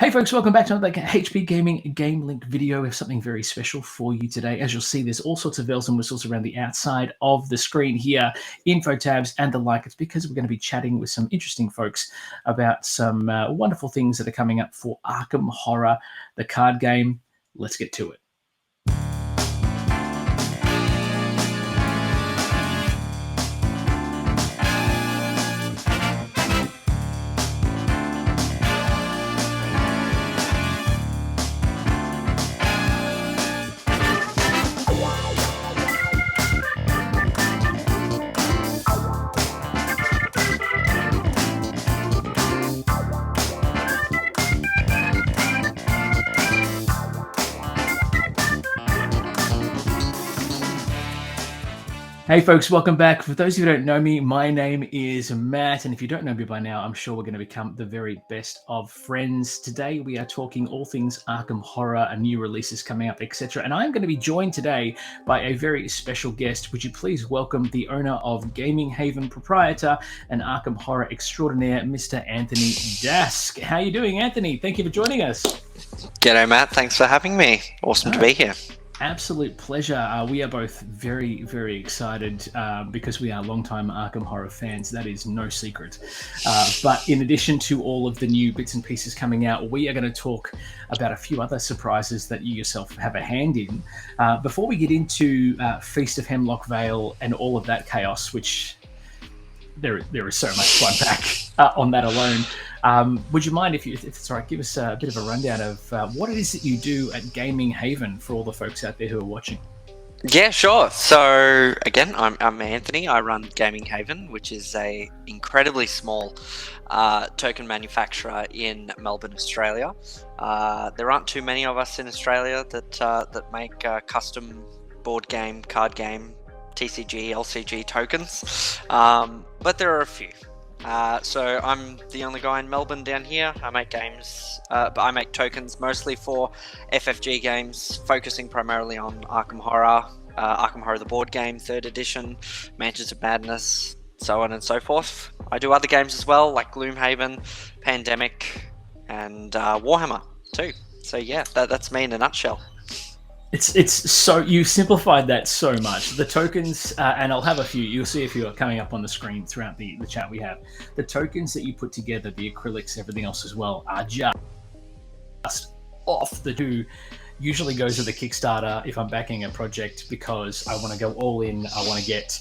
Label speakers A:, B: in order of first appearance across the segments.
A: Hey folks, welcome back to another HP Gaming GameLINK video. We have something very special for you today. As you'll see, there's all sorts of bells and whistles around the outside of the screen here, info tabs and the like. It's because we're going to be chatting with some interesting folks about some wonderful things that are coming up for Arkham Horror, the card game. Let's get to it. Hey folks, welcome back. For those of you who don't know me, my name is Matt, and if you don't know me by now, I'm sure we're going to become the very best of friends. Today we are talking all things Arkham Horror and new releases coming up, etc. And I'm going to be joined today by a very special guest. Would you please welcome the owner of GamingHaven proprietor and Arkham Horror extraordinaire, Mr. Anthony Dask. How are you doing, Anthony? Thank you for joining us.
B: G'day, Matt. Thanks for having me. Awesome to be here.
A: Absolute pleasure. We are both very, very excited because we are longtime Arkham Horror fans. That is no secret. But in addition to all of the new bits and pieces coming out, we are going to talk about a few other surprises that you yourself have a hand in. Before we get into Feast of Hemlock Vale and all of that chaos, which there is so much to unpack on that alone. Would you mind, if it's all right, give us a bit of a rundown of what it is that you do at GamingHaven for all the folks out there who are watching?
B: Yeah, sure. So again, I'm Anthony. I run GamingHaven, which is a incredibly small token manufacturer in Melbourne, Australia. There aren't too many of us in Australia that make custom board game, card game, TCG, LCG tokens, but there are a few. So I'm the only guy in Melbourne down here. I make games, but I make tokens mostly for FFG games, focusing primarily on Arkham Horror, Arkham Horror the board game, 3rd edition, Mansions of Madness, so on and so forth. I do other games as well, like Gloomhaven, Pandemic, and Warhammer too. So yeah, that's me in a nutshell.
A: It's so, you simplified that so much. The tokens, and I'll have a few, you'll see a few are coming up on the screen throughout the chat we have. The tokens that you put together, the acrylics, everything else as well, are just off the two. Usually goes with a Kickstarter if I'm backing a project because I want to go all in. I want to get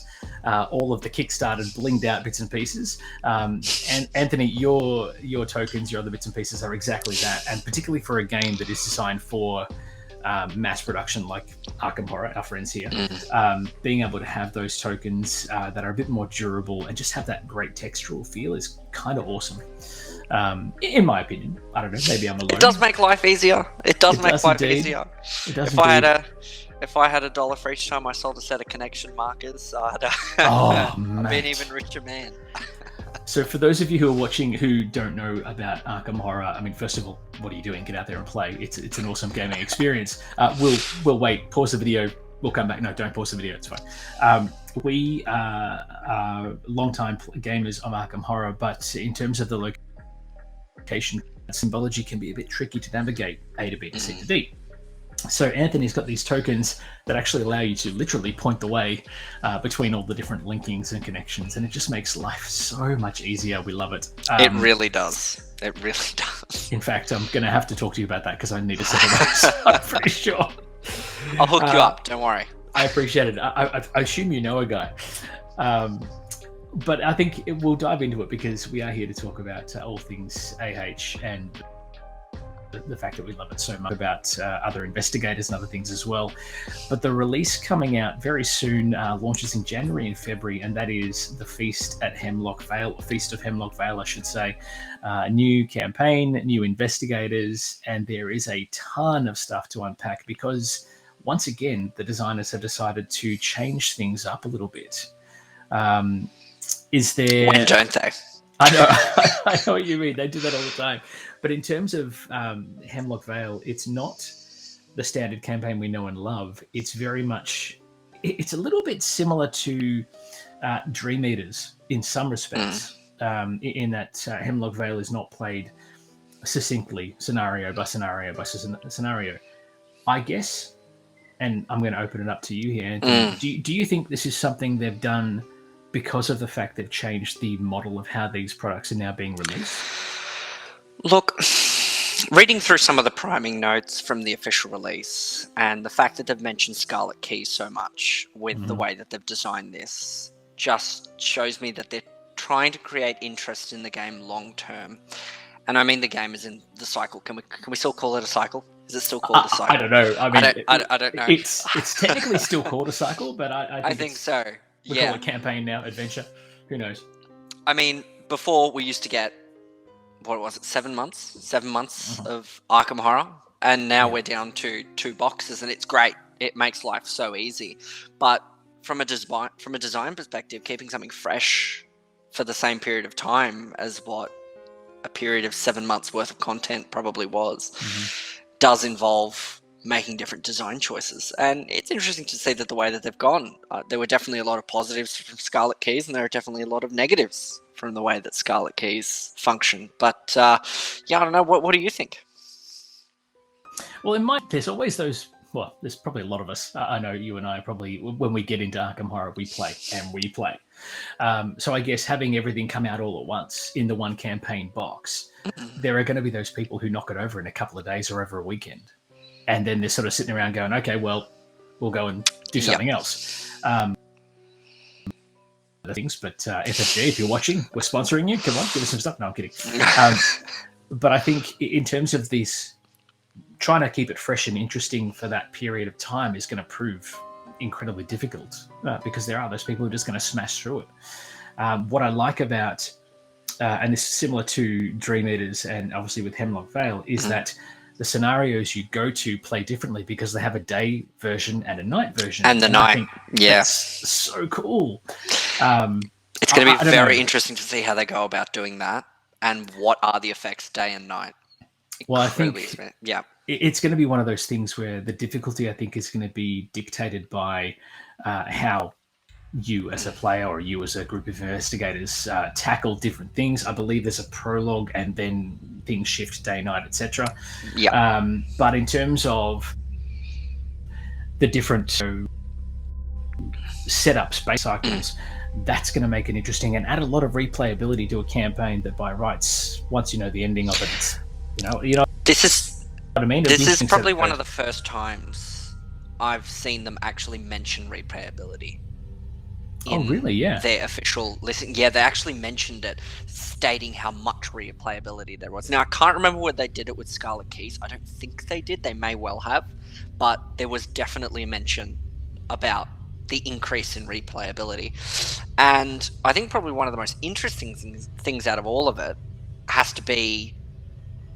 A: all of the Kickstarted blinged out bits and pieces. And Anthony, your tokens, your other bits and pieces are exactly that. And particularly for a game that is designed for mass production like Arkham Horror, our friends here, being able to have those tokens that are a bit more durable and just have that great textural feel is kind of awesome. In my opinion, I don't know, maybe I'm alone.
B: It does make life easier. It does make life easier. If I had $1 for each time I sold a set of connection markers, I'd be an even richer man.
A: So for those of you who are watching who don't know about Arkham Horror, I mean, first of all, what are you doing? Get out there and play. It's an awesome gaming experience. We'll wait, pause the video, we'll come back. No, don't pause the video, it's fine. We are long-time gamers of Arkham Horror, but in terms of the location, symbology can be a bit tricky to navigate A to B to C to D. So Anthony's got these tokens that actually allow you to literally point the way between all the different linkings and connections, and it just makes life so much easier. We love it.
B: It really does. It really does.
A: In fact, I'm going to have to talk to you about that because I need to set it up. I'm pretty sure.
B: I'll hook you up. Don't worry.
A: I appreciate it. I assume you know a guy. But I think we'll dive into it because we are here to talk about all things AH and the fact that we love it so much, about other investigators and other things as well. But the release coming out very soon launches in January and February, and that is the Feast of Hemlock Vale, I should say. New campaign, new investigators, and there is a ton of stuff to unpack because once again, the designers have decided to change things up a little bit. Is there...
B: When don't they?
A: I know what you mean. They do that all the time. But in terms of Hemlock Vale, it's not the standard campaign we know and love. It's very much... It's a little bit similar to Dream Eaters in some respects, in that Hemlock Vale is not played succinctly, scenario by scenario by scenario. I guess, and I'm going to open it up to you here, Anthony. Do you think this is something they've done because of the fact they've changed the model of how these products are now being released?
B: Look, reading through some of the priming notes from the official release, and the fact that they've mentioned Scarlet Keys so much with the way that they've designed this, just shows me that they're trying to create interest in the game long term. And I mean, the game is in the cycle. Can we still call it a cycle? Is it still called a cycle?
A: I don't know. I mean,
B: I don't know.
A: It's technically still called a cycle, but I think
B: so.
A: We call it campaign now, adventure. Who knows?
B: I mean, before we used to get, what was it, 7 months? 7 months of Arkham Horror, and now we're down to 2 boxes, and it's great. It makes life so easy. But from a design perspective, keeping something fresh for the same period of time as what a period of 7 months worth of content probably was, does involve making different design choices. And it's interesting to see that the way that they've gone, there were definitely a lot of positives from Scarlet Keys, and there are definitely a lot of negatives from the way that Scarlet Keys function. But I don't know. What do you think?
A: Well, there's always those. Well, there's probably a lot of us. I know you and I probably, when we get into Arkham Horror, we play and we play. So I guess having everything come out all at once in the one campaign box, there are going to be those people who knock it over in a couple of days or over a weekend. And then they're sort of sitting around going, okay, well, we'll go and do something else. Things, but FFG, if you're watching, we're sponsoring you. Come on, give us some stuff. No, I'm kidding. But I think in terms of this, trying to keep it fresh and interesting for that period of time is going to prove incredibly difficult because there are those people who are just going to smash through it. What I like about, and this is similar to Dream Eaters and obviously with Hemlock Vale, is that the scenarios you go to play differently because they have a day version and a night version.
B: And the night,
A: that's so cool.
B: It's going to be very interesting to see how they go about doing that and what are the effects day and night.
A: Well, I think it's going to be one of those things where the difficulty, I think, is going to be dictated by how you as a player or you as a group of investigators tackle different things. I believe there's a prologue and then things shift day, night, etc. But in terms of the different setups, base cycles, that's going to make it interesting and add a lot of replayability to a campaign that by rights, once you know the ending of it, it's, you know.
B: This is
A: what I mean.
B: This is probably one of the first times I've seen them actually mention replayability.
A: Oh, really? Yeah.
B: Their official listing. Yeah, they actually mentioned it, stating how much replayability there was. Now, I can't remember whether they did it with Scarlet Keys. I don't think they did. They may well have. But there was definitely a mention about the increase in replayability. And I think probably one of the most interesting things out of all of it has to be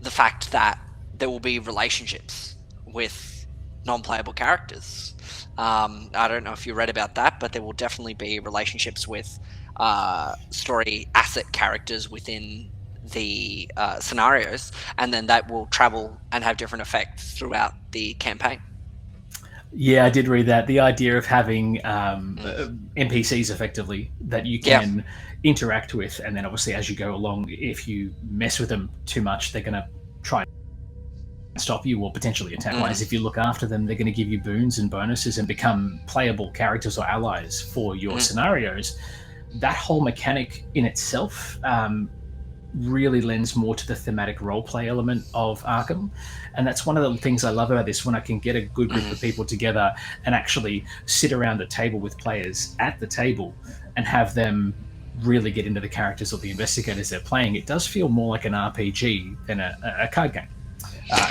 B: the fact that there will be relationships with non-playable characters. I don't know if you read about that, but there will definitely be relationships with story asset characters within the scenarios, and then that will travel and have different effects throughout the campaign.
A: Yeah, I did read that. The idea of having NPCs effectively that you can interact with, and then obviously as you go along, if you mess with them too much, they're going to try and stop you or potentially attack. Whereas if you look after them, they're going to give you boons and bonuses and become playable characters or allies for your scenarios. That whole mechanic in itself really lends more to the thematic roleplay element of Arkham. And that's one of the things I love about this, when I can get a good group of people together and actually sit around a table with players at the table and have them really get into the characters or the investigators they're playing. It does feel more like an RPG than a card game.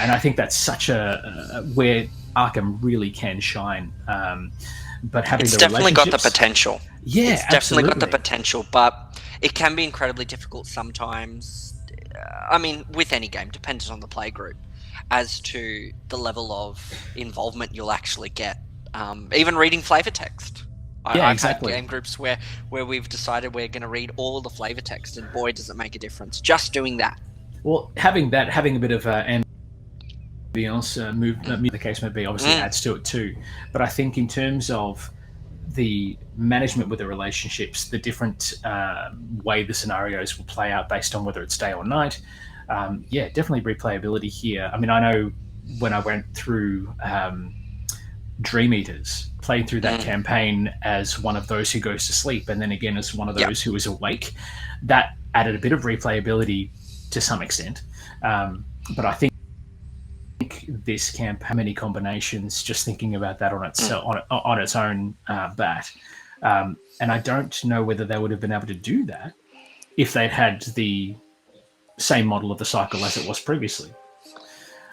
A: And I think that's such where Arkham really can shine. But having
B: it's definitely got the potential.
A: Yeah,
B: it's definitely got the potential, but it can be incredibly difficult sometimes. I mean, with any game, dependent on the play group, as to the level of involvement you'll actually get. Even reading flavor text. I've had game groups where we've decided we're going to read all the flavor text, and boy, does it make a difference. Just doing that.
A: Well, having a bit of ambience, the case may be, obviously adds to it too. But I think in terms of the management with the relationships, the different way the scenarios will play out based on whether it's day or night, yeah, definitely replayability here. I mean, I know when I went through Dream Eaters, played through that campaign as one of those who goes to sleep, and then again as one of those who is awake, that added a bit of replayability to some extent. But I think this campaign, many combinations, just thinking about that on its own bat. And I don't know whether they would have been able to do that if they'd had the same model of the cycle as it was previously.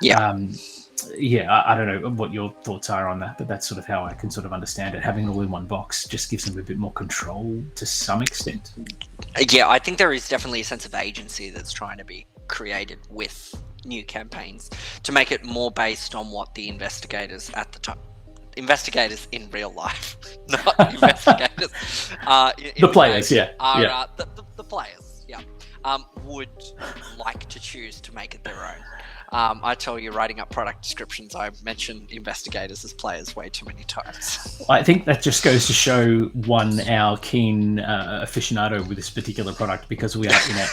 A: I don't know what your thoughts are on that, but that's sort of how I can sort of understand it. Having it all in one box just gives them a bit more control to some extent.
B: Yeah, I think there is definitely a sense of agency that's trying to be created with new campaigns to make it more based on what the investigators at the time, investigators in real life, not investigators,
A: the players, the
B: players, would like to choose to make it their own. I tell you, writing up product descriptions, I mention investigators as players way too many times.
A: I think that just goes to show, our keen aficionado with this particular product, because we are in it.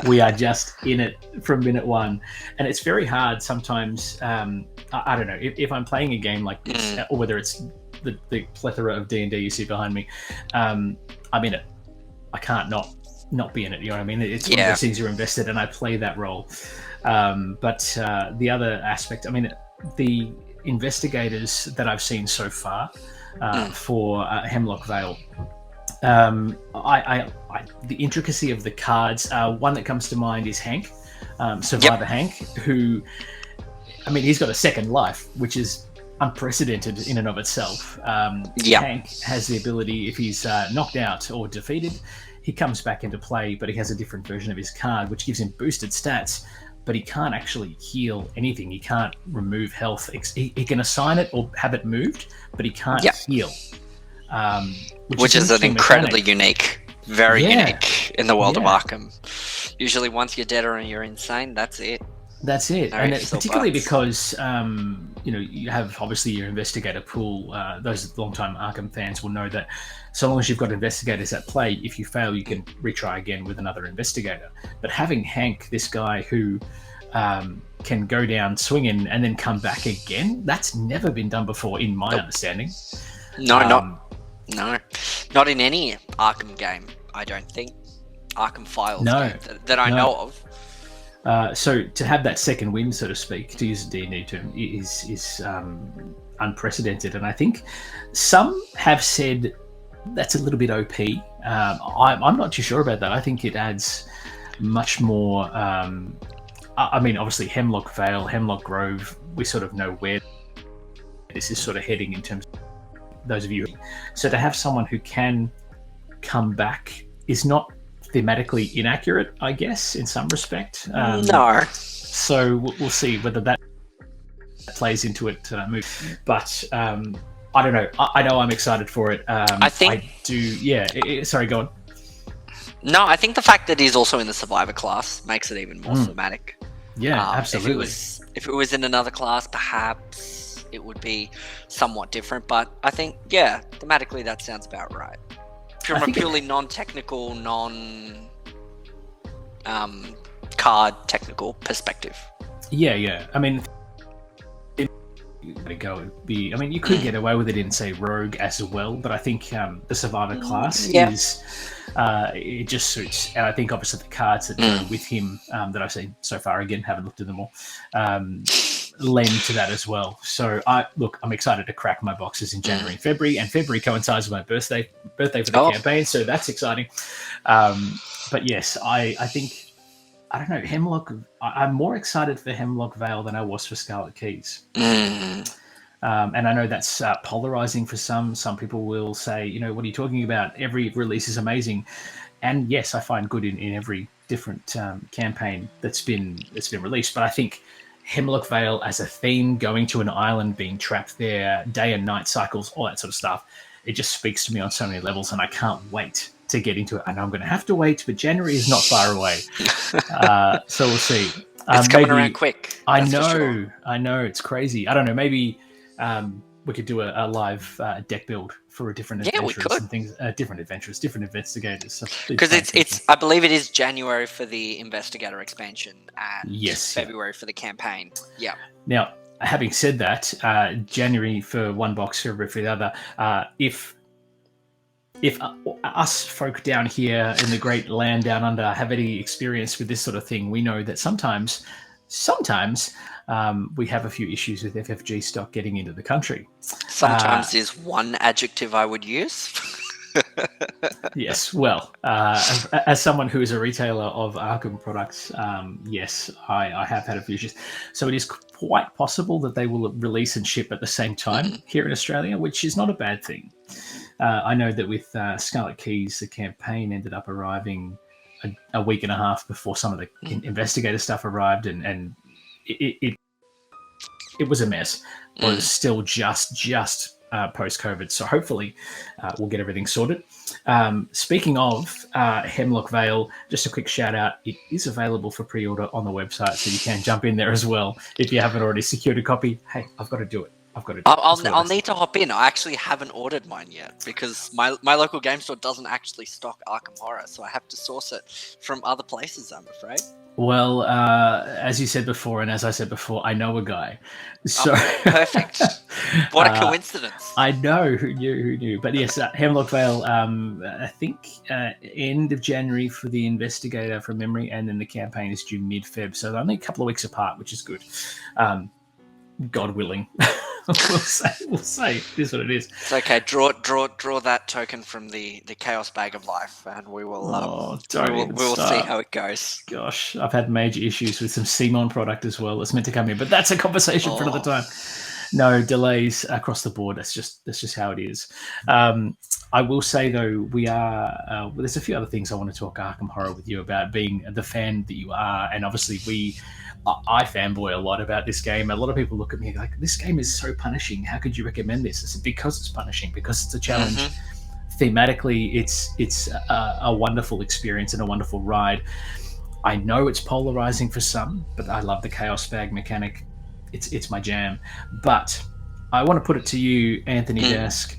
A: We are just in it from minute one. And it's very hard sometimes. I don't know, if I'm playing a game like this, or whether it's the plethora of D&D you see behind me, I'm in it. I can't not be in it, you know what I mean? It's one of those things you're invested, and I play that role. But the other aspect, I mean, the investigators that I've seen so far for Hemlock Vale, the intricacy of the cards, one that comes to mind is Hank, Survivor Hank, who, I mean, he's got a second life, which is unprecedented in and of itself. Hank has the ability, if he's knocked out or defeated, he comes back into play, but he has a different version of his card, which gives him boosted stats, but he can't actually heal anything. He can't remove health. He can assign it or have it moved, but he can't heal. Which is an
B: incredibly unique, very unique in the world of Arkham. Usually once you're dead or you're insane, that's it.
A: That's it. No, and particularly because, you have obviously your investigator pool. Those long-time Arkham fans will know that so long as you've got investigators at play, if you fail, you can retry again with another investigator. But having Hank, this guy who can go down swinging and then come back again, that's never been done before in my understanding.
B: Not in any Arkham game, I don't think. Arkham Files game that I know of.
A: So to have that second wind, so to speak, to use a D&D term, is unprecedented. And I think some have said that's a little bit OP. I'm not too sure about that. I think it adds much more. I mean, obviously Hemlock Vale, Hemlock Grove, we sort of know where this is sort of heading in terms of those of you. So to have someone who can come back is not thematically inaccurate, I guess, in some respect.
B: No.
A: So we'll see whether that plays into it. But I don't know. I know I'm excited for it.
B: I think
A: I do. Yeah. Sorry, go on.
B: No, I think the fact that he's also in the survivor class makes it even more thematic.
A: Yeah, absolutely.
B: If it was in another class, perhaps it would be somewhat different. But I think, thematically that sounds about right. From a purely non-technical, card technical perspective. Yeah.
A: I mean, you could get away with it in, say, Rogue as well, but I think the Survivor class is it just suits. And I think obviously the cards that go with him that I've seen so far, again, haven't looked at them all, lend to that as well. So I'm excited to crack my boxes in January and February, and February coincides with my birthday for the campaign, so that's exciting. But yes, I think, I don't know, Hemlock, I'm more excited for Hemlock Vale than I was for Scarlet Keys. And I know that's polarizing for some. Some people will say, what are you talking about? Every release is amazing. And yes, I find good in every different campaign that's been released. But I think Hemlock Vale as a theme, going to an island, being trapped there, day and night cycles, all that sort of stuff, it just speaks to me on so many levels, and I can't wait to get into it. And I'm going to have to wait, but January is not far away. So we'll see.
B: It's coming around quick.
A: I know, it's crazy. I don't know, maybe we could do a live deck build for a different
B: Yeah, we
A: adventurers
B: could.
A: and things, different adventurers, different investigators. So
B: Because it's I believe it is January for the investigator expansion and
A: Yes, yeah.
B: February for the campaign. Yeah.
A: Now, having said that, January for one box, February for the other. If us folk down here in the great land down under have any experience with this sort of thing, we know that sometimes we have a few issues with FFG stock getting into the country.
B: Sometimes is one adjective I would use.
A: Yes, well, as someone who is a retailer of Arkham products, yes, I have had a few issues. So it is quite possible that they will release and ship at the same time here in Australia, which is not a bad thing. I know that with Scarlet Keys, the campaign ended up arriving a week and a half before some of the investigator stuff arrived, and it was a mess. It was still just post-COVID, so hopefully we'll get everything sorted. Speaking of Hemlock Vale, just a quick shout out, it is available for pre-order on the website, so you can jump in there as well. If you haven't already secured a copy, hey, I've got to do it.
B: I'll need to hop in. I actually haven't ordered mine yet because my local game store doesn't actually stock Arkham Horror, so I have to source it from other places, I'm afraid.
A: Well, as you said before, and as I said before, I know a guy. So
B: perfect. What a coincidence.
A: I know who knew. But yes, Hemlock Vale, I think end of January for the investigator from memory, and then the campaign is due mid-Feb. So they're only a couple of weeks apart, which is good. God willing. We'll say it is what it is.
B: It's okay. Draw that token from the chaos bag of life, and we will we'll see how it goes.
A: Gosh, I've had major issues with some Simon product as well. It's meant to come in, but that's a conversation for another time. No delays across the board. That's just how it is. I will say though, we are. There's a few other things I want to talk Arkham Horror with you about, being the fan that you are, and obviously I fanboy a lot about this game. A lot of people look at me like, this game is so punishing. How could you recommend this? It's because it's punishing, because it's a challenge. Thematically, it's a wonderful experience and a wonderful ride. I know it's polarizing for some, but I love the chaos bag mechanic. It's my jam. But I want to put it to you, Anthony Dask,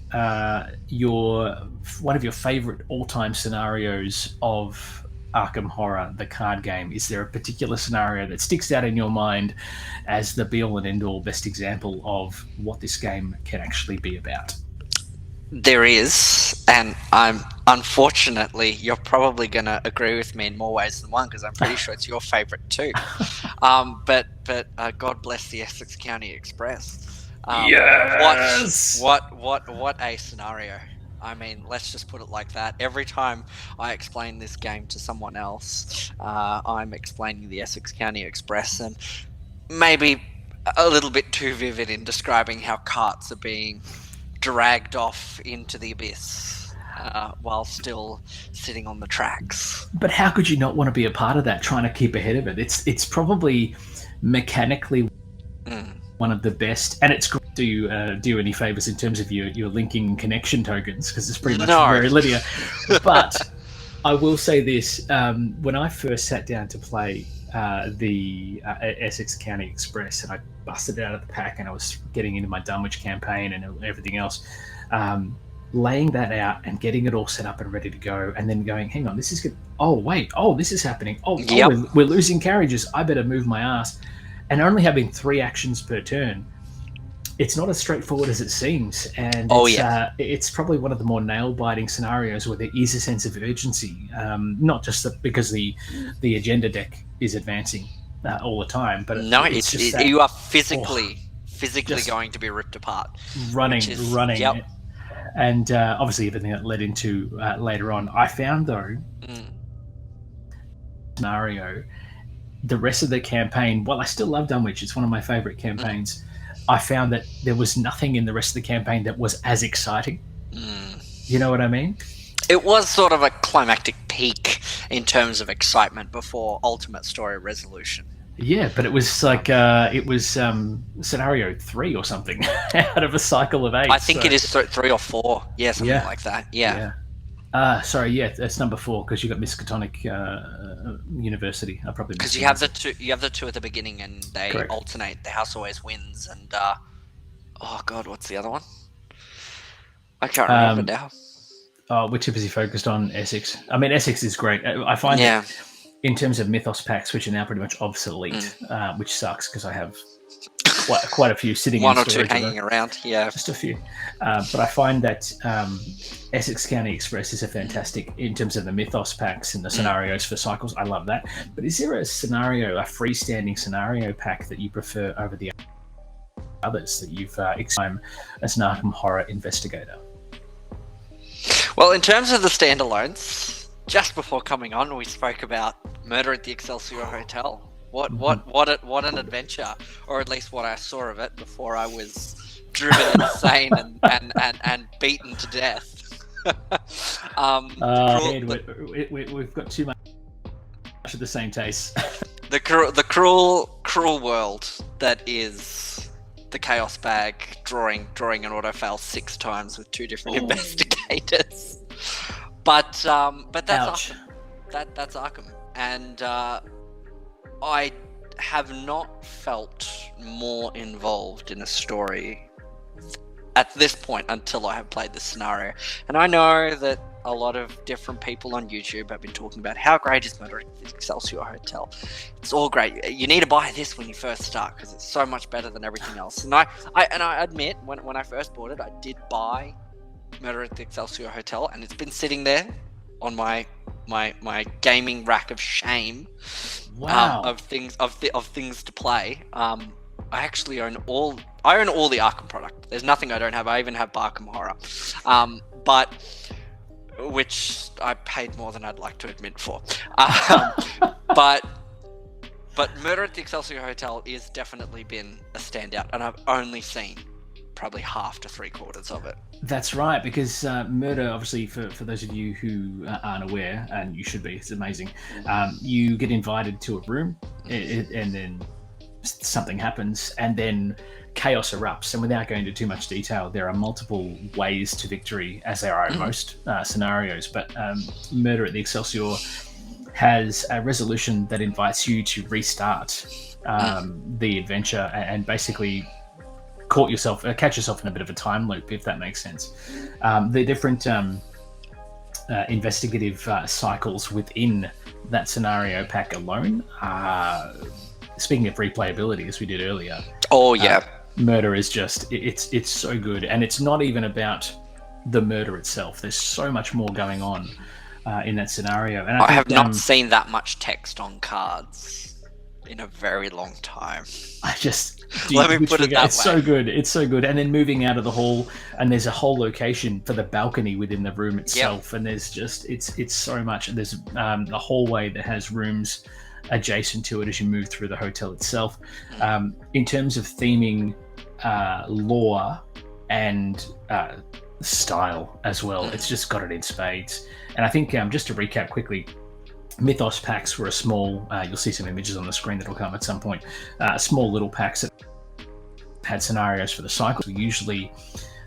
A: one of your favorite all-time scenarios of Arkham Horror, the card game. Is there a particular scenario that sticks out in your mind as the be-all and end-all best example of what this game can actually be about?
B: There is, and unfortunately, you're probably going to agree with me in more ways than one, because I'm pretty sure it's your favorite too. But God bless the Essex County Express.
A: Yes!
B: What a scenario. I mean, let's just put it like that. Every time I explain this game to someone else, I'm explaining the Essex County Express, and maybe a little bit too vivid in describing how carts are being dragged off into the abyss while still sitting on the tracks.
A: But how could you not want to be a part of that, trying to keep ahead of it? It's probably mechanically one of the best, and it's great. Do you any favors in terms of your linking connection tokens, because it's pretty much very linear. But I will say this, when I first sat down to play the Essex County Express, and I busted it out of the pack and I was getting into my Dunwich campaign and everything else, laying that out and getting it all set up and ready to go, and then going, hang on, this is good. Oh wait, this is happening. We're losing carriages. I better move my ass. And only having 3 actions per turn, it's not as straightforward as it seems, and it's probably one of the more nail-biting scenarios where there is a sense of urgency, not just because the agenda deck is advancing all the time, but
B: you are physically going to be ripped apart,
A: running. Yep. And obviously everything that led into later on. I found though scenario, the rest of the campaign, while I still love Dunwich, it's one of my favourite campaigns, I found that there was nothing in the rest of the campaign that was as exciting. You know what I mean?
B: It was sort of a climactic peak in terms of excitement before ultimate story resolution.
A: Yeah, but it was like scenario 3 or something out of a cycle of 8.
B: I think it is 3 or 4. Yeah, something like that. Yeah.
A: That's number 4, because you got Miskatonic University. I probably
B: because you have the two at the beginning, and they alternate. The house always wins, and Oh God, what's the other one? I can't remember now.
A: Oh, which is he focused on? Essex. I mean, Essex is great. I find
B: Yeah.
A: that in terms of Mythos packs, which are now pretty much obsolete, which sucks because I have quite a few sitting
B: One
A: in
B: or two
A: storage.
B: hanging around. Yeah.
A: Just a few. But I find that Essex County Express is a fantastic in terms of the Mythos packs and the scenarios for cycles. I love that. But is there a freestanding scenario pack that you prefer over the others that you've experienced as an Arkham Horror investigator?
B: Well, in terms of the standalones, just before coming on, we spoke about Murder at the Excelsior Hotel. What an adventure, or at least what I saw of it before I was driven insane and beaten to death.
A: We've got too much of the same taste.
B: The cruel world that is the Chaos Bag drawing an autofail 6 times with 2 different investigators. But that's
A: Ouch.
B: Arkham. That's Arkham, and I have not felt more involved in a story at this point until I have played the scenario. And I know that a lot of different people on YouTube have been talking about how great is Murder at the Excelsior Hotel. It's all great. You need to buy this when you first start because it's so much better than everything else. And I admit, when I first bought it, I did buy Murder at the Excelsior Hotel, and it's been sitting there on my gaming rack of shame.
A: Wow.
B: Of things to play. I actually own all the Arkham product. There's nothing I don't have. I even have Arkham Horror, but which I paid more than I'd like to admit for. But Murder at the Excelsior Hotel is definitely been a standout, and I've only seen probably half to 3/4 of it.
A: That's right, because Murder, obviously, for those of you who aren't aware, and you should be, it's amazing, you get invited to a room, and then something happens, and then chaos erupts. And without going into too much detail, there are multiple ways to victory, as there are in most scenarios. But Murder at the Excelsior has a resolution that invites you to restart the adventure and basically catch yourself in a bit of a time loop, if that makes sense. The different investigative cycles within that scenario pack alone, speaking of replayability, as we did earlier.
B: Oh yeah.
A: Murder is just, it's so good. And it's not even about the murder itself. There's so much more going on in that scenario. And
B: I have not seen that much text on cards in a very long time.
A: Let me put it that way. So good. It's so good. And then moving out of the hall, and there's a whole location for the balcony within the room itself. Yep. And there's just, it's so much. And there's a hallway that has rooms adjacent to it as you move through the hotel itself. In terms of theming, lore and style as well, it's just got it in spades. And I think just to recap quickly, Mythos packs were a small, you'll see some images on the screen that'll come at some point, small little packs that had scenarios for the cycles, usually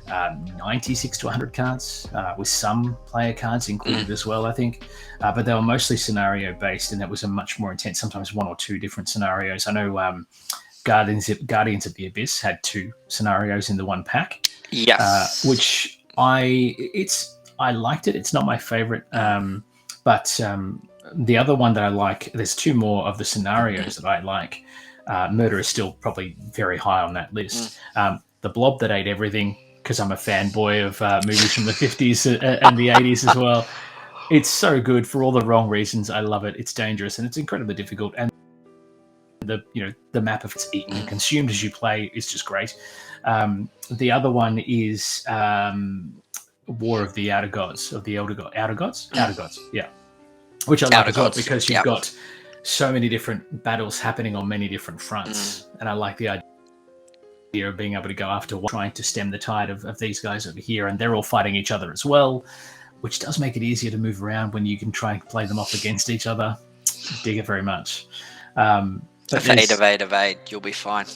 A: 96 to 100 cards, with some player cards included as well, I think. But they were mostly scenario based, and that was a much more intense, sometimes 1 or 2 different scenarios. I know Guardians of the Abyss had 2 scenarios in the one pack.
B: Yes.
A: Which I liked it. It's not my favorite, but the other one that I like, there's 2 more of the scenarios that I like. Murder is still probably very high on that list. The Blob That Ate Everything, because I'm a fanboy of movies from the 50s and the 80s as well. It's so good for all the wrong reasons. I love it. It's dangerous and it's incredibly difficult. And the map of it's eaten and consumed as you play is just great. The other one is War of the Outer Gods, of the Outer Gods, yeah. Which I like as well, because you've got so many different battles happening on many different fronts. And I like the idea of being able to go after one, trying to stem the tide of these guys over here, and they're all fighting each other as well, which does make it easier to move around when you can try and play them off against each other. Dig it very much.
B: If 8 of 8, you'll be fine.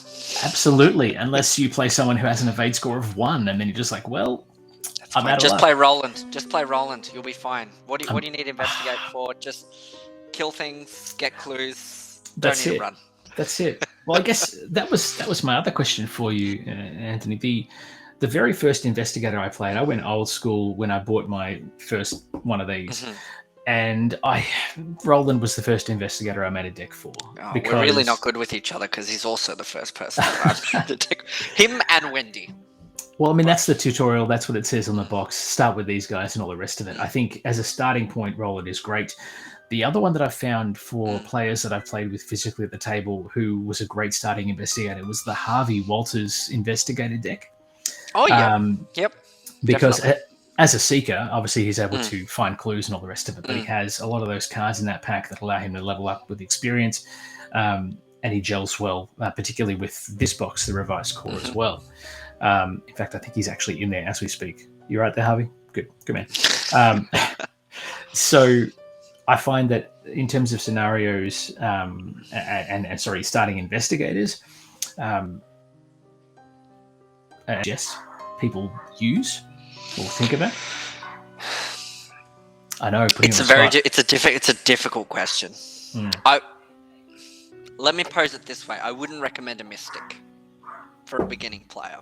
A: Absolutely, unless you play someone who has an evade score of 1, and then you're just like, well,
B: just play Roland. Just play Roland. You'll be fine. What do you need to investigate for? Just kill things, get clues. Don't need to run.
A: That's it. Well, I guess that was my other question for you, Anthony. The very first investigator I played, I went old school when I bought my first one of these, and Roland was the first investigator I made a deck for.
B: Oh,
A: because
B: we're really not good with each other because he's also the first person that I made a deck. Him and Wendy.
A: Well, I mean, that's the tutorial. That's what it says on the box. Start with these guys and all the rest of it. I think as a starting point, Roland is great. The other one that I've found for players that I've played with physically at the table who was a great starting investigator was the Harvey Walters investigator deck.
B: Oh, yeah. Yep.
A: Because as a seeker, obviously he's able to find clues and all the rest of it, but he has a lot of those cards in that pack that allow him to level up with experience, and he gels well, particularly with this box, the revised core as well. In fact, I think he's actually in there as we speak. You right there, Harvey? Good man. So I find that in terms of scenarios and starting investigators, yes, people use or think about. I know
B: it's a difficult question. Let me pose it this way: I wouldn't recommend a mystic for a beginning player,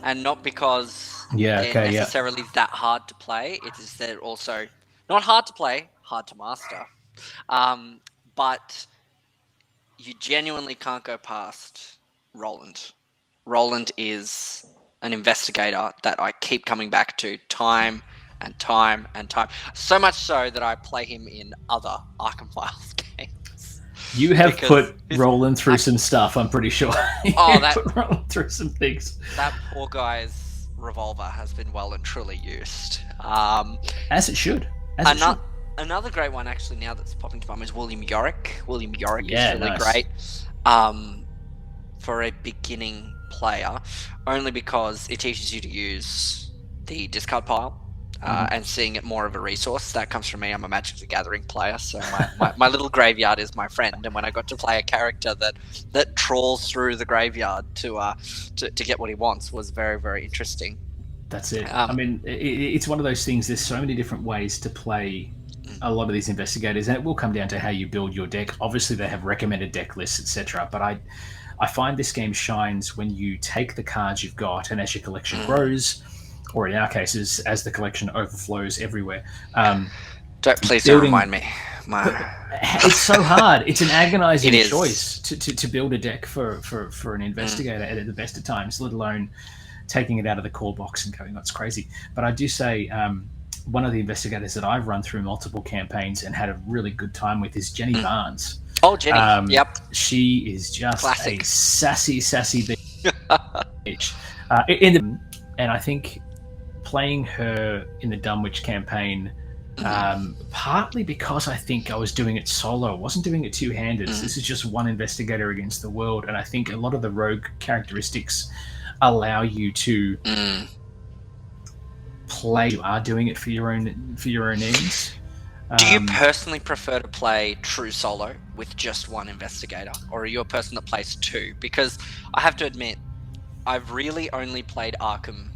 B: and not because they're necessarily that hard to play. It is they're also not hard to play, hard to master. But you genuinely can't go past Roland. Roland is an investigator that I keep coming back to time and time and time. So much so that I play him in other Arkham Vale games.
A: You have put Roland through some stuff, I'm pretty sure. Put Roland through some things.
B: That poor guy's revolver has been well and truly used.
A: As it should.
B: Another great one, actually, now that's popping to mind is William Yorick. William Yorick is really
A: nice.
B: great for a beginning player, only because it teaches you to use the discard pile and seeing it more of a resource. That comes from me. I'm a Magic the Gathering player, so my little graveyard is my friend. And when I got to play a character that trawls through the graveyard to get what he wants was very, very interesting.
A: That's it. I mean, it's one of those things. There's so many different ways to play a lot of these investigators, and it will come down to how you build your deck. Obviously, they have recommended deck lists, etc. But I find this game shines when you take the cards you've got, and as your collection grows, or in our cases, as the collection overflows everywhere.
B: Please don't remind me.
A: It's so hard. It's an agonizing choice to build a deck for an investigator at the best of times, let alone taking it out of the core box and going, that's crazy. But I do say one of the investigators that I've run through multiple campaigns and had a really good time with is Jenny Barnes.
B: Oh, Jenny. Yep.
A: She is just
B: classic.
A: A sassy bitch. And I think playing her in the Dunwich campaign, partly because I think I was doing it solo, I wasn't doing it two-handed. So this is just one investigator against the world, and I think a lot of the rogue characteristics allow you to play. You are doing it for your own ends.
B: Do you personally prefer to play true solo with just one investigator, or are you a person that plays two? Because I have to admit, I've really only played Arkham.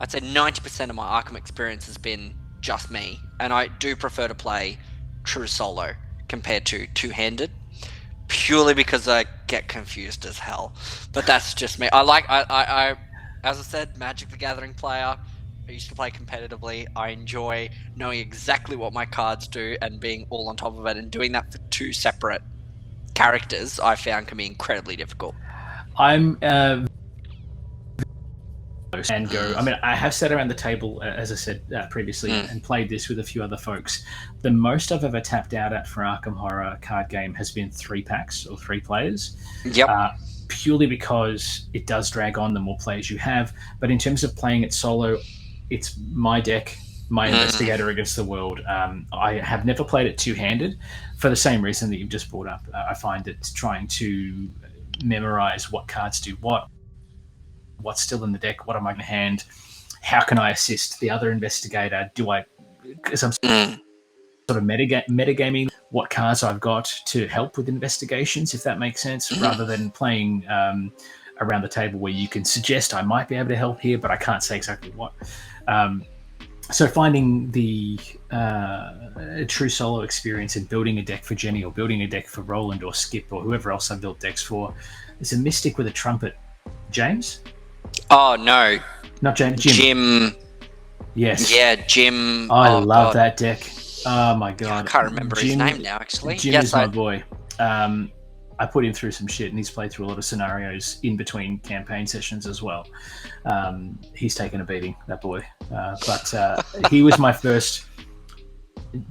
B: I'd say 90% of my Arkham experience has been just me, and I do prefer to play true solo compared to two-handed, purely because I get confused as hell. But that's just me. I as I said, Magic the Gathering player. I used to play competitively. I enjoy knowing exactly what my cards do and being all on top of it, and doing that for two separate characters I found can be incredibly difficult.
A: I'm and go. I mean, I have sat around the table, as I said previously, and played this with a few other folks. The most I've ever tapped out at for Arkham Horror card game has been 3 packs or 3 players.
B: Yep.
A: Purely because it does drag on the more players you have. But in terms of playing it solo, it's my deck, my investigator against the world. I have never played it two-handed for the same reason that you've just brought up. I find it trying to memorize what cards do what's still in the deck, what am I going to hand, how can I assist the other investigator, because I'm sort of metagaming what cards I've got to help with investigations, if that makes sense, rather than playing around the table where you can suggest I might be able to help here, but I can't say exactly what. So finding the true solo experience in building a deck for Jenny or building a deck for Roland or Skip or whoever else I built decks for, there's a mystic with a trumpet. James?
B: Oh no,
A: Not James. Jim. Yes.
B: Yeah, Jim.
A: I love that deck. Oh my god.
B: I can't remember his name now. Actually,
A: Jim is my boy. I put him through some shit, and he's played through a lot of scenarios in between campaign sessions as well. He's taken a beating, that boy. But he was my first.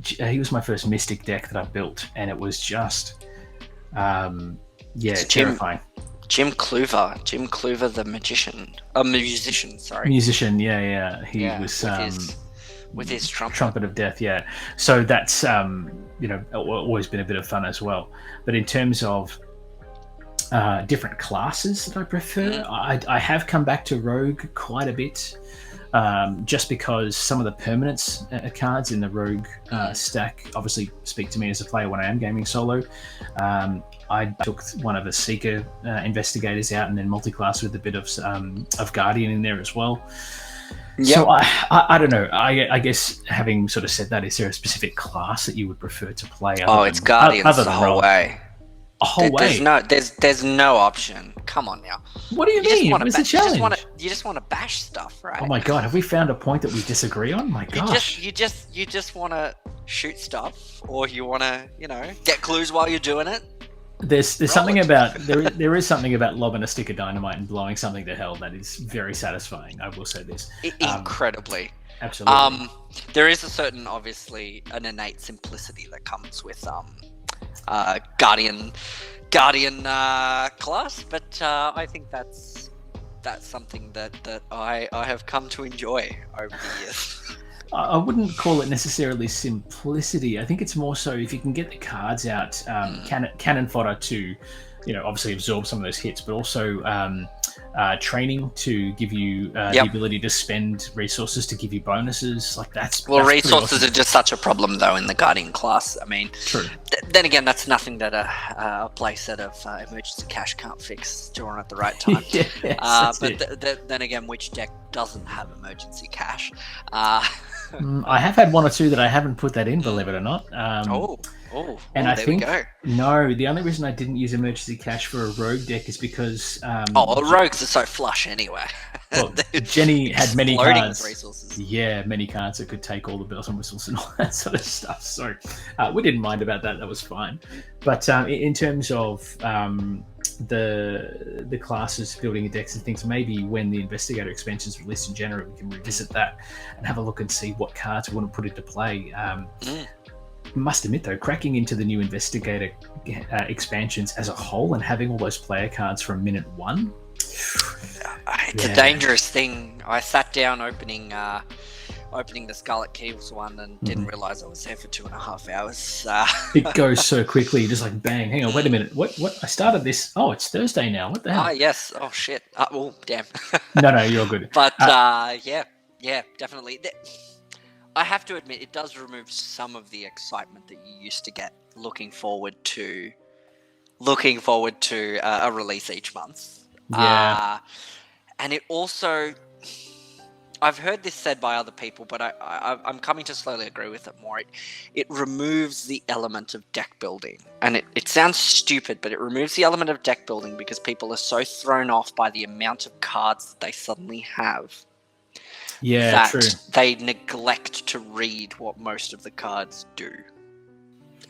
A: He was my first Mystic deck that I built, and it was just, terrifying.
B: Jim Kluver, the musician. Sorry,
A: musician. Yeah. He was
B: with his
A: trumpet of death. Yeah. So that's always been a bit of fun as well. But in terms of different classes that I prefer, I have come back to Rogue quite a bit, just because some of the permanence cards in the Rogue stack obviously speak to me as a player when I am gaming solo. I took one of the Seeker investigators out and then multi-class with a bit of Guardian in there as well. Yep. So I don't know. I guess having sort of said that, is there a specific class that you would prefer to play?
B: It's Guardians the whole way.
A: A whole way.
B: There's no option. Come on now.
A: What do you mean? What is the challenge?
B: You just want to bash stuff, right?
A: Oh my god, have we found a point that we disagree on? My gosh.
B: You just want to shoot stuff, or you want to get clues while you're doing it.
A: There's something about there is something about lobbing a stick of dynamite and blowing something to hell that is very satisfying. I will say this.
B: Incredibly.
A: Absolutely.
B: There is a certain, obviously, an innate simplicity that comes with Guardian class, but I think that's something that I have come to enjoy over the years.
A: I wouldn't call it necessarily simplicity. I think it's more so if you can get the cards out, cannon fodder to, obviously absorb some of those hits, but also training to give you the ability to spend resources to give you bonuses. Like that's
B: resources
A: awesome.
B: Are just such a problem though in the Guardian class. I mean,
A: true.
B: Then again, that's nothing that a playset of emergency cash can't fix drawn at the right time. Then again, which deck doesn't have emergency cash?
A: I have had one or two that I haven't put that in, believe it or not. I think the only reason I didn't use emergency cash for a rogue deck is because
B: rogues are so flush anyway.
A: Well, Jenny had many cards.
B: Resources.
A: Yeah, many cards that could take all the bells and whistles and all that sort of stuff. So we didn't mind about that. That was fine. But in terms of the classes, building decks and things, maybe when the investigator expansion is released in January, we can revisit that and have a look and see what cards we want to put into play. Must admit though, cracking into the new investigator expansions as a whole and having all those player cards from minute one,
B: it's a dangerous thing. I sat down opening the Scarlet Keys one and didn't realize I was there for 2.5 hours.
A: It goes so quickly, just like bang. Hang on, wait a minute. What? I started this. Oh, it's Thursday now. What the hell?
B: Yes. Oh shit. Oh damn.
A: No, you're good.
B: But yeah, definitely. I have to admit, it does remove some of the excitement that you used to get looking forward to a release each month.
A: Yeah.
B: And it also, I've heard this said by other people, but I'm coming to slowly agree with it more. It removes the element of deck building. And it sounds stupid, but it removes the element of deck building because people are so thrown off by the amount of cards that they suddenly have.
A: Yeah,
B: that
A: true.
B: They neglect to read what most of the cards do.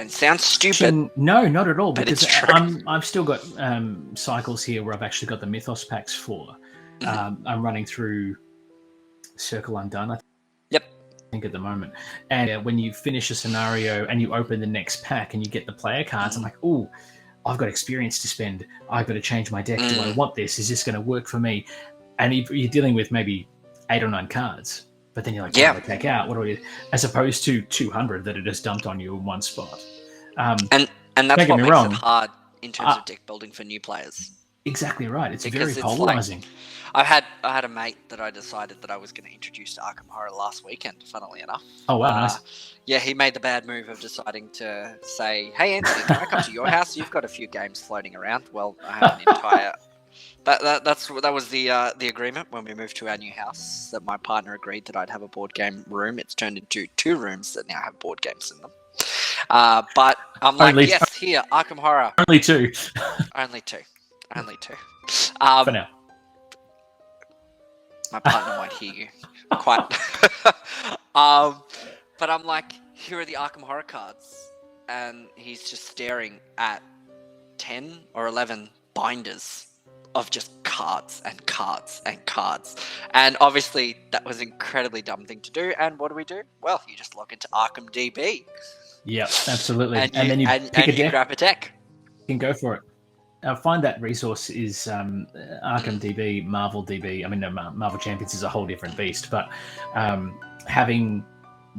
B: And it sounds stupid.
A: No, not at all.
B: But
A: because
B: it's true.
A: I've still got cycles here where I've actually got the Mythos packs for. I'm running through Circle Undone, I think at the moment. And when you finish a scenario and you open the next pack and you get the player cards, I'm like, oh, I've got experience to spend. I've got to change my deck. Do I want this? Is this going to work for me? And you're dealing with maybe 8 or 9 cards, but then you're like, what do I take out? What do I do? As opposed to 200 that are just dumped on you in one spot.
B: And that's what makes it hard in terms of deck building for new players.
A: Exactly right. It's very polarizing.
B: I had a mate that I decided that I was going to introduce to Arkham Horror last weekend, funnily enough.
A: Oh, wow, nice.
B: Yeah, he made the bad move of deciding to say, hey, Anthony, can I come to your house? You've got a few games floating around. Well, I have an That was the agreement when we moved to our new house. That my partner agreed that I'd have a board game room. It's turned into 2 rooms that now have board games in them. But I'm like, yes, here, Arkham Horror.
A: Only 2.
B: Only two.
A: For now.
B: My partner might hear you. Quite. But I'm like, here are the Arkham Horror cards. And he's just staring at 10 or 11 binders of just cards and cards and cards. And obviously, that was an incredibly dumb thing to do. And what do? Well, you just log into Arkham DB.
A: Yeah, absolutely.
B: And
A: then you pick a deck.
B: Grab a deck.
A: You can go for it. I find that resource is Arkham DB, Marvel DB. I mean, no, Marvel Champions is a whole different beast, but having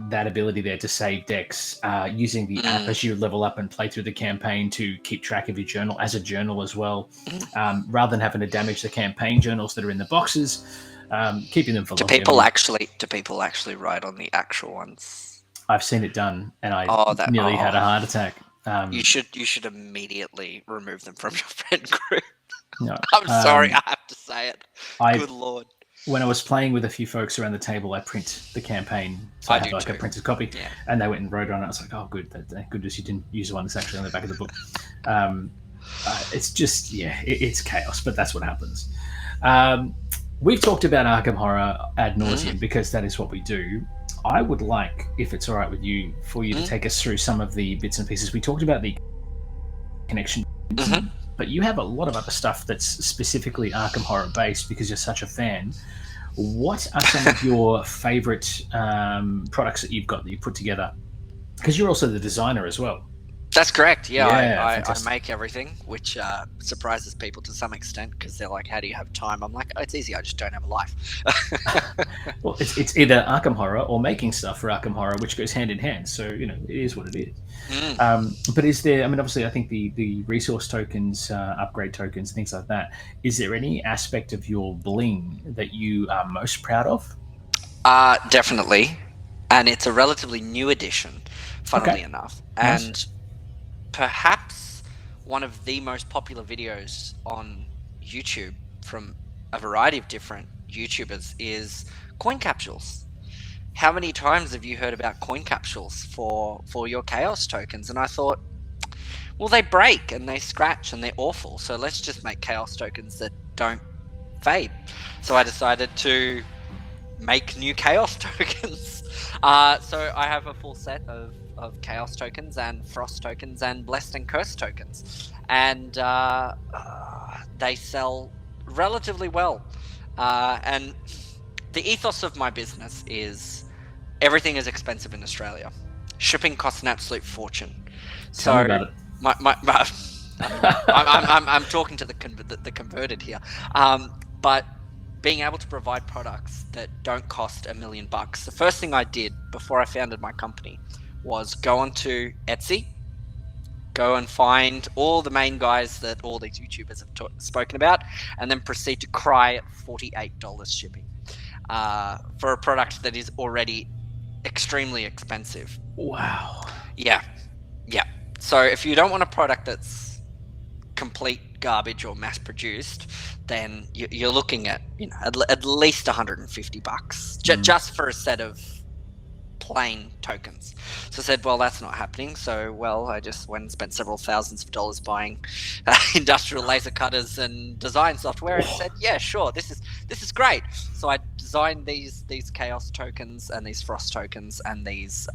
A: that ability there to save decks, using the app as you level up and play through the campaign to keep track of your journal as a journal as well, rather than having to damage the campaign journals that are in the boxes, keeping them for
B: do people actually write on the actual ones?
A: I've seen it done, and I nearly had a heart attack.
B: You should immediately remove them from your friend group.
A: No,
B: I'm sorry, I have to say it. Good Lord.
A: When I was playing with a few folks around the table, I print the campaign. So I have like a printed copy, and they went and wrote on it. I was like, oh, good. Thank goodness you didn't use the one that's actually on the back of the book. It's just, it's chaos, but that's what happens. We've talked about Arkham Horror ad nauseum because that is what we do. I would like, if it's all right with you, for you to take us through some of the bits and pieces. We talked about the connection, but you have a lot of other stuff that's specifically Arkham Horror based because you're such a fan. What are some of your favorite products that you've got that you put together? Because you're also the designer as well.
B: That's correct. Yeah, I make everything, which surprises people to some extent because they're like, "How do you have time?" I'm like, "Oh, it's easy. I just don't have a life."
A: Well, it's either Arkham Horror or making stuff for Arkham Horror, which goes hand in hand. So it is what it is. But is there? I mean, obviously, I think the resource tokens, upgrade tokens, things like that. Is there any aspect of your bling that you are most proud of?
B: Definitely, and it's a relatively new addition, funnily enough, and perhaps one of the most popular videos on YouTube from a variety of different YouTubers is coin capsules. How many times have you heard about coin capsules for your chaos tokens? And I thought, well, they break and they scratch and they're awful, so let's just make chaos tokens that don't fade. So I decided to make new chaos tokens. So I have a full set of chaos tokens and frost tokens and blessed and cursed tokens, and they sell relatively well. And the ethos of my business is everything is expensive in Australia. Shipping costs an absolute fortune.
A: Tell me about it.
B: I'm talking to the converted here, but being able to provide products that don't cost $1 million. The first thing I did before I founded my company was go onto Etsy, go and find all the main guys that all these YouTubers have spoken about, and then proceed to cry at $48 shipping for a product that is already extremely expensive.
A: Wow.
B: Yeah. So if you don't want a product that's complete garbage or mass produced, then you're looking at at least $150 just for a set of plain tokens. So I said, well, that's not happening. So, I just went and spent several thousands of dollars buying industrial laser cutters and design software, and said, yeah, sure, this is great. So I designed these chaos tokens and these frost tokens and these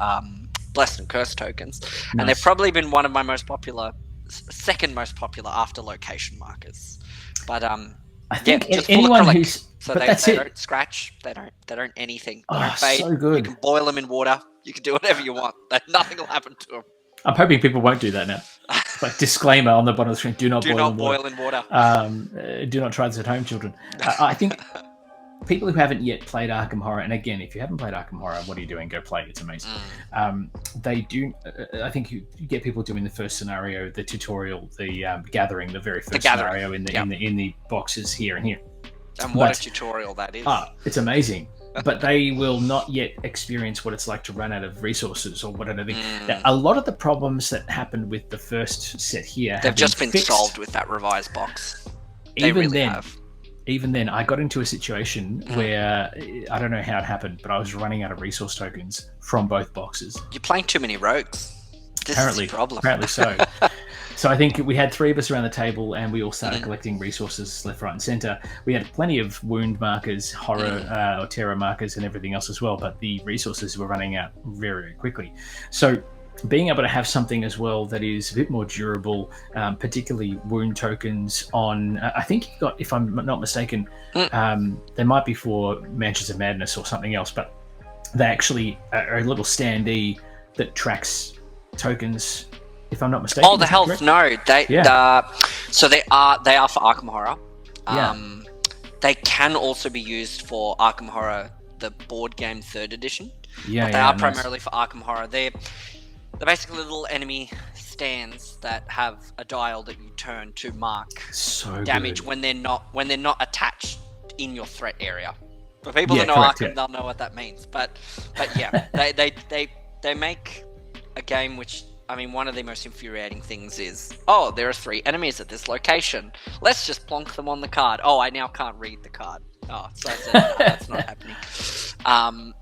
B: blessed and cursed tokens, and they've probably been one of my most popular, second most popular after location markers. But
A: I think
B: just
A: anyone
B: full acrylic.
A: who's
B: So
A: but
B: they
A: don't
B: scratch, they don't anything. They
A: Oh,
B: don't fade.
A: so good.
B: You can boil them in water. You can do whatever you want. Nothing will happen to them.
A: I'm hoping people won't do that now. Like disclaimer on the bottom of the screen: do not
B: boil in water.
A: Do not try this at home, children. I think people who haven't yet played Arkham Horror, and again, if you haven't played Arkham Horror, what are you doing? Go play it. It's amazing. They do. I think you get people doing the first scenario, the tutorial, the gathering, the very first scenario in the boxes here and here.
B: And what a tutorial that is.
A: It's amazing. But they will not yet experience what it's like to run out of resources or whatever. A lot of the problems that happened with the first set here
B: they've just been solved with that revised box. They
A: even
B: really
A: then,
B: have.
A: even then, I got into a situation where I don't know how it happened, but I was running out of resource tokens from both boxes.
B: You're playing too many rogues. This is the problem.
A: Apparently so. So I think we had 3 of us around the table, and we all started collecting resources left, right, and center. We had plenty of wound markers, horror or terror markers, and everything else as well. But the resources were running out very, very quickly. So being able to have something as well that is a bit more durable, particularly wound tokens on, I think you've got, if I'm not mistaken, they might be for Mansions of Madness or something else, but they actually are a little standee that tracks tokens, if I'm not mistaken.
B: Oh, the health. Correct? No, so they are for Arkham Horror. They can also be used for Arkham Horror, the board game 3rd edition. But they are primarily for Arkham Horror. They're basically little enemy stands that have a dial that you turn to mark damage when they're not attached in your threat area. For people that know Arkham, they'll know what that means. But yeah, they make a game which, I mean, one of the most infuriating things is, oh, there are 3 enemies at this location. Let's just plonk them on the card. Oh, I now can't read the card. Oh, so that's not happening.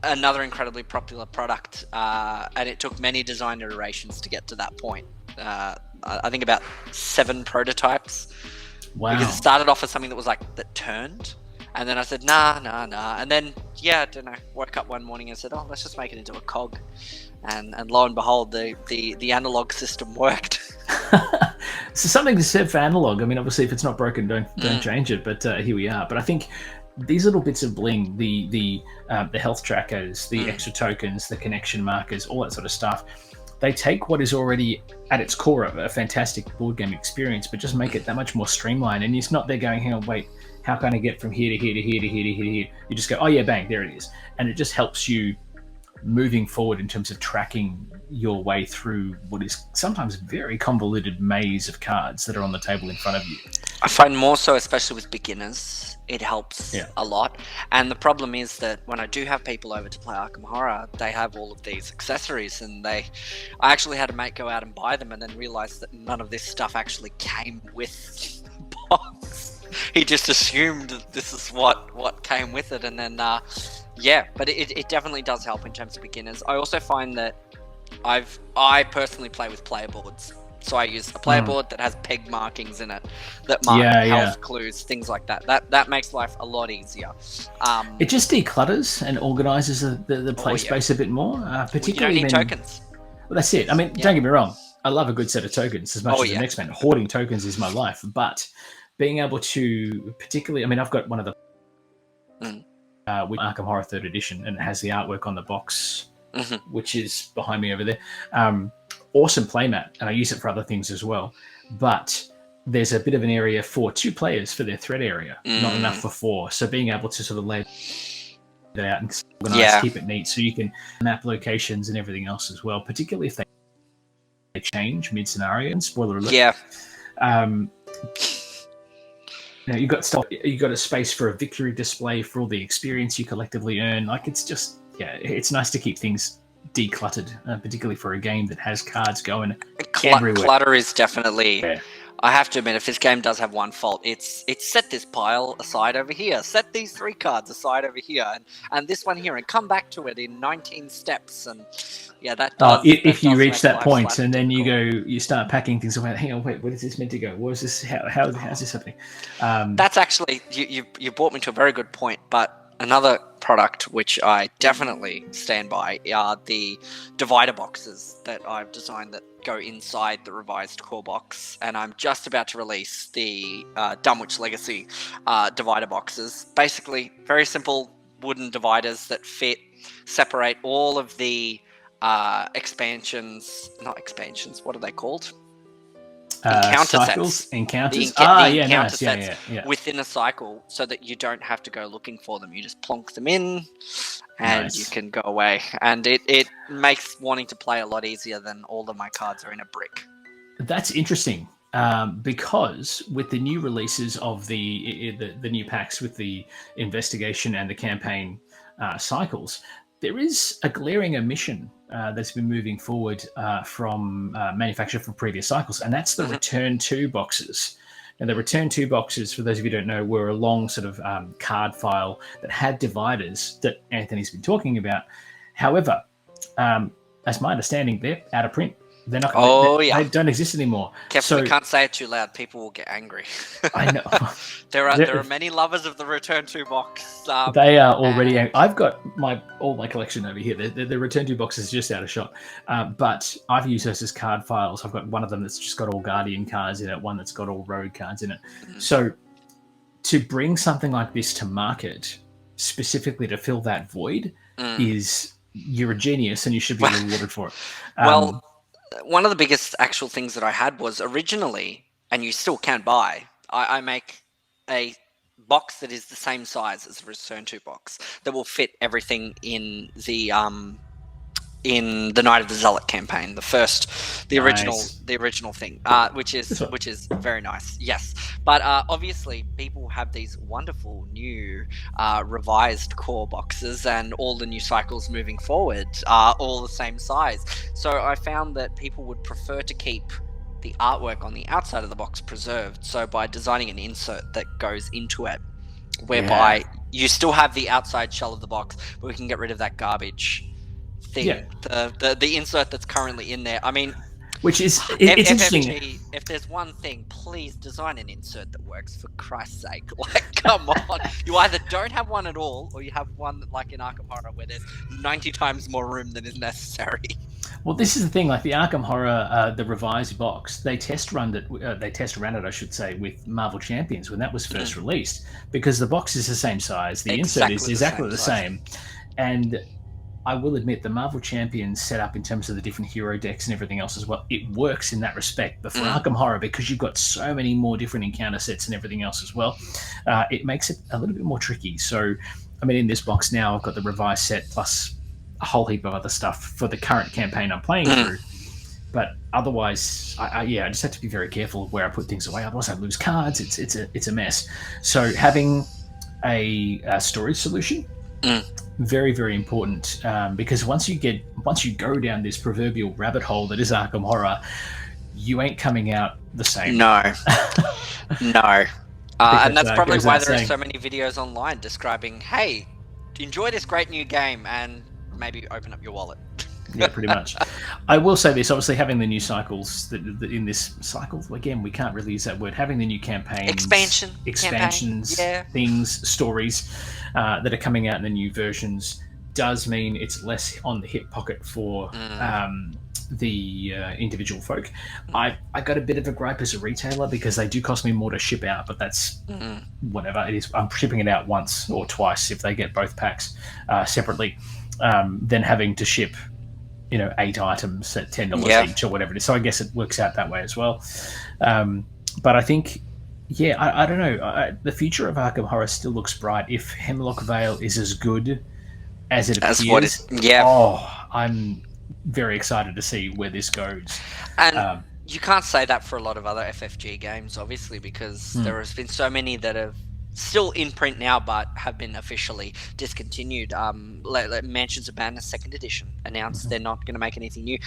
B: Another incredibly popular product, and it took many design iterations to get to that point. I think about 7 prototypes.
A: Wow.
B: Because it started off as something that was like, that turned. And then I said, nah. And then, I don't know, woke up one morning and said, oh, let's just make it into a cog. And lo and behold, the analog system worked.
A: So something to say for analog. I mean, obviously, if it's not broken, don't change it. But here we are. But I think these little bits of bling, the health trackers, the extra tokens, the connection markers, all that sort of stuff, they take what is already at its core a fantastic board game experience, but just make it that much more streamlined. And it's not there going, hang on, wait, how can I get from here to here to here to here to here to here? You just go, oh yeah, bang, there it is. And it just helps you moving forward in terms of tracking your way through what is sometimes a very convoluted maze of cards that are on the table in front of you.
B: I find more so, especially with beginners, it helps a lot. And the problem is that when I do have people over to play Arkham Horror, they have all of these accessories, and I actually had a mate go out and buy them and then realized that none of this stuff actually came with the box. He just assumed that this is what came with it, and then but it definitely does help in terms of beginners. I also find that I personally play with player boards. So I use a player board that has peg markings in it that mark health clues, things like that. That makes life a lot easier.
A: It just declutters and organises the play space a bit more. Particularly
B: you don't need tokens.
A: Well, that's it. I mean, don't get me wrong. I love a good set of tokens as much as the next man. Hoarding tokens is my life. But being able to particularly... I mean, I've got one of the... with Arkham Horror 3rd edition, and it has the artwork on the box, which is behind me over there. Awesome playmat, and I use it for other things as well. But there's a bit of an area for 2 players for their threat area, not enough for 4. So being able to sort of lay it out and organize, keep it neat, so you can map locations and everything else as well, particularly if they change mid-scenario. And spoiler alert. You've got stuff. You've got a space for a victory display for all the experience you collectively earn. Like, it's just, it's nice to keep things decluttered, particularly for a game that has cards going everywhere.
B: Clutter is definitely... I have to admit, if this game does have one fault, it's set this pile aside over here, set these 3 cards aside over here, and this one here, and come back to it in 19 steps, and that does...
A: if you reach that point, and then you start packing things away, hang on, wait, where is this meant to go? What is this? How's this happening?
B: That's actually... You brought me to a very good point, but another product which I definitely stand by are the divider boxes that I've designed that go inside the revised core box, and I'm just about to release the Dunwich Legacy divider boxes. Basically, very simple wooden dividers that separate all of the expansions, what are they called? Encounter
A: cycles,
B: sets.
A: Encounters.
B: Encounter
A: sets
B: within a cycle, so that you don't have to go looking for them. You just plonk them in, and you can go away. And it makes wanting to play a lot easier than all of my cards are in a brick.
A: That's interesting, because with the new releases of the new packs with the investigation and the campaign cycles, there is a glaring omission that's been moving forward from manufacture from previous cycles, and that's the return to boxes. Now, the Return 2 boxes, for those of you who don't know, were a long sort of card file that had dividers that Anthony's been talking about. However, as my understanding, they're out of print. They're not. They don't exist anymore.
B: Careful, we can't say it too loud. People will get angry.
A: I know.
B: there are many lovers of the Return 2 box.
A: They are already. I've got all my collection over here. The Return 2 box is just out of shot. But I've used those as card files. I've got one of them that's just got all Guardian cards in it. One that's got all Rogue cards in it. Mm-hmm. So to bring something like this to market specifically to fill that void is, you're a genius and you should be rewarded for it.
B: One of the biggest actual things that I had was originally, and you still can buy, I make a box that is the same size as the Return 2 box that will fit everything in the Night of the Zealot campaign, the original thing, which is very nice. Yes, but obviously people have these wonderful new revised core boxes, and all the new cycles moving forward are all the same size. So I found that people would prefer to keep the artwork on the outside of the box preserved. So by designing an insert that goes into it, whereby you still have the outside shell of the box, but we can get rid of that garbage thing, the insert that's currently in there. I mean,
A: which is it's interesting.
B: If there's one thing, please design an insert that works, for Christ's sake. Like, come on. You either don't have one at all, or you have one like in Arkham Horror where there's 90 times more room than is necessary.
A: Well, this is the thing. Like the Arkham Horror, the revised box, they test ran it, I should say, with Marvel Champions when that was first released, because the box is the same size, the insert is exactly the same, and I will admit the Marvel Champions setup in terms of the different hero decks and everything else as well, it works in that respect. But for Arkham Horror, because you've got so many more different encounter sets and everything else as well, it makes it a little bit more tricky. So, I mean, in this box now, I've got the revised set plus a whole heap of other stuff for the current campaign I'm playing through. But otherwise, I just have to be very careful of where I put things away. Otherwise, I lose cards. It's a mess. So having a storage solution, very, very important, because once you go down this proverbial rabbit hole that is Arkham Horror, you ain't coming out the same.
B: No. And that's probably why there are so many videos online describing, hey, enjoy this great new game and maybe open up your wallet.
A: Yeah, pretty much. I will say this, obviously having the new cycles that in this cycle, again, we can't really use that word, having the new campaigns, expansions, things, stories that are coming out in the new versions does mean it's less on the hip pocket for the individual folk. I got a bit of a gripe as a retailer because they do cost me more to ship out, but that's whatever it is. I'm shipping it out once or twice if they get both packs separately, than having to ship 8 items at $10 each or whatever it is. So I guess it works out that way as well. But I think, I don't know. The future of Arkham Horror still looks bright. If Hemlock Vale is as good as it appears, I'm very excited to see where this goes.
B: And you can't say that for a lot of other FFG games, obviously, because there has been so many that have still in print now, but have been officially discontinued. Mansions of Madness 2nd Edition announced they're not going to make anything new.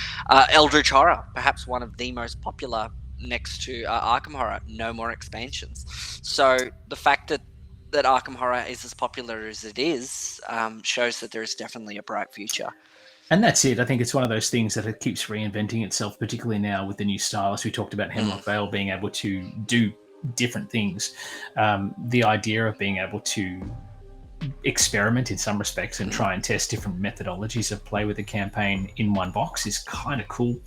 B: Eldritch Horror, perhaps one of the most popular next to Arkham Horror, no more expansions. So the fact that Arkham Horror is as popular as it is shows that there is definitely a bright future.
A: And that's it. I think it's one of those things that it keeps reinventing itself, particularly now with the new stylus. We talked about Hemlock Vale being able to do different things. The idea of being able to experiment in some respects and try and test different methodologies of play with a campaign in one box is kind of cool.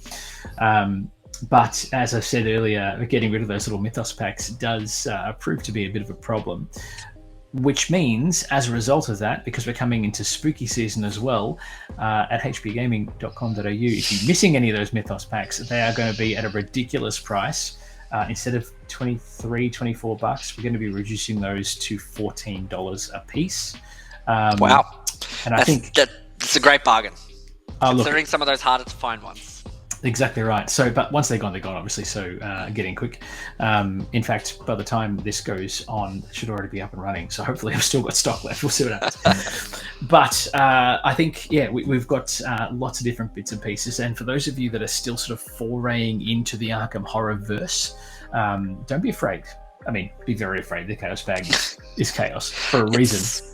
A: But as I said earlier, getting rid of those little Mythos packs does prove to be a bit of a problem. Which means, as a result of that, because we're coming into spooky season as well, at hpgaming.com.au, if you're missing any of those Mythos packs, they are going to be at a ridiculous price. Instead of $24, we're going to be reducing those to $14 a piece.
B: Wow.
A: And I think
B: that's a great bargain, considering
A: look,
B: some of those harder to find ones.
A: Exactly right. So, but once they're gone, obviously. So getting quick. In fact, by the time this goes on, it should already be up and running. So hopefully I've still got stock left. We'll see what happens. But I think, we've got lots of different bits and pieces. And for those of you that are still sort of foraying into the Arkham Horror verse, don't be afraid. I mean, be very afraid the chaos bag is chaos for a reason.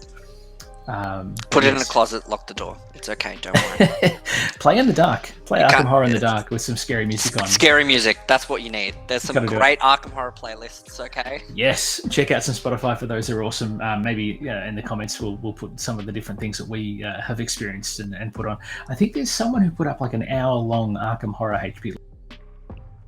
B: Put it in a closet, lock the door. It's okay, don't worry.
A: Play in the dark. Play Arkham Horror in the dark with some scary music on.
B: Scary music, that's what you need. There's some great Arkham Horror playlists, okay?
A: Yes, check out some Spotify for those. They're awesome. Maybe in the comments we'll put some of the different things that we have experienced and put on. I think there's someone who put up like an hour-long Arkham Horror HP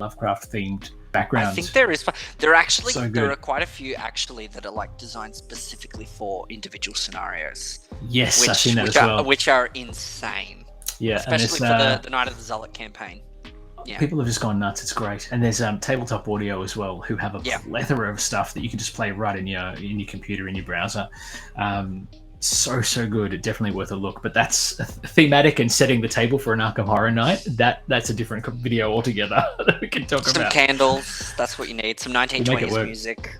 A: Lovecraft themed background.
B: I think there is. There are quite a few actually that are like designed specifically for individual scenarios.
A: Yes, I've seen that as well.
B: Which are insane.
A: Yeah,
B: especially for the Night of the Zealot campaign. Yeah.
A: People have just gone nuts. It's great. And there's Tabletop Audio as well, who have a plethora of stuff that you can just play right in your computer, in your browser. So good. Definitely worth a look. But that's thematic and setting the table for an Arkham Horror night. That's a different video altogether that we can talk about.
B: Some candles. That's what you need. Some 1920s music.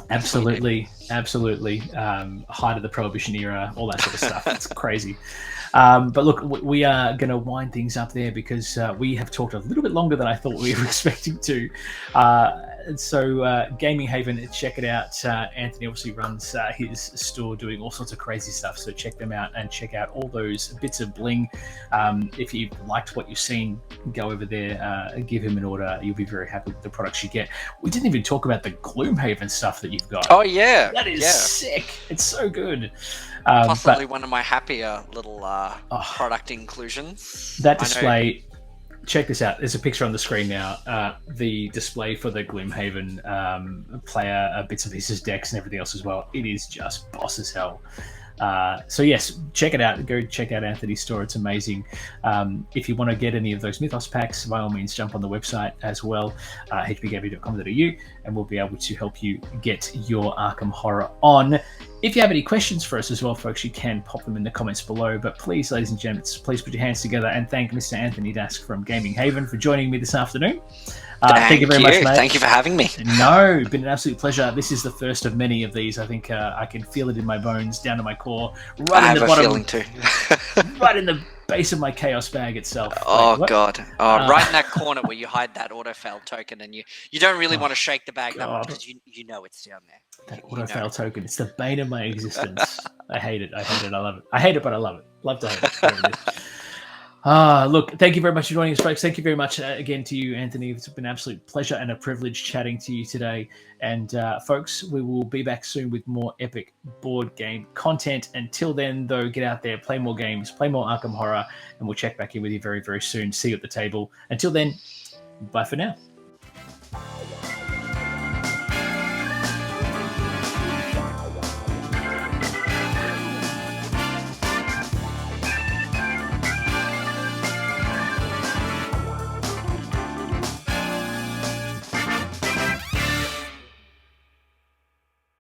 A: Absolutely. Height of the Prohibition era, all that sort of stuff. It's crazy. But look, we are going to wind things up there because we have talked a little bit longer than I thought we were expecting to. So GamingHaven, check it out. Anthony obviously runs his store doing all sorts of crazy stuff. So check them out and check out all those bits of bling. If you liked what you've seen, go over there, give him an order. You'll be very happy with the products you get. We didn't even talk about the Gloomhaven stuff that you've got.
B: Oh, yeah.
A: That is sick. It's so good.
B: Possibly one of my happier little product inclusions.
A: That display, check this out. There's a picture on the screen now. The display for the Gloomhaven player bits and pieces, decks, and everything else as well. It is just boss as hell. So yes, check it out. Go check out Anthony's store. It's amazing. If you want to get any of those Mythos packs, by all means, jump on the website as well, hbgaming.com.au, and we'll be able to help you get your Arkham Horror on. If you have any questions for us as well, folks, you can pop them in the comments below. But please, ladies and gents, please put your hands together and thank Mr. Anthony Dask from GamingHaven for joining me this afternoon. Thank you very much, mate.
B: Thank you for having me.
A: No, it's been an absolute pleasure. This is the first of many of these. I think I can feel it in my bones, down to my core, right in the bottom,
B: feeling too.
A: right in the base of my chaos bag itself.
B: Oh, God. Right in that corner where you hide that auto-fail token, and you don't really want to shake the bag that much because you know it's down there.
A: That auto-fail token. It's the bane of my existence. I hate it. I love it. I hate it, but I love it. Love to hate it. Look, thank you very much for joining us, folks. Thank you very much again to you, Anthony. It's been an absolute pleasure and a privilege chatting to you today. And folks, we will be back soon with more epic board game content. Until then, though, get out there, play more games, play more Arkham Horror, and we'll check back in with you very, very soon. See you at the table. Until then, bye for now.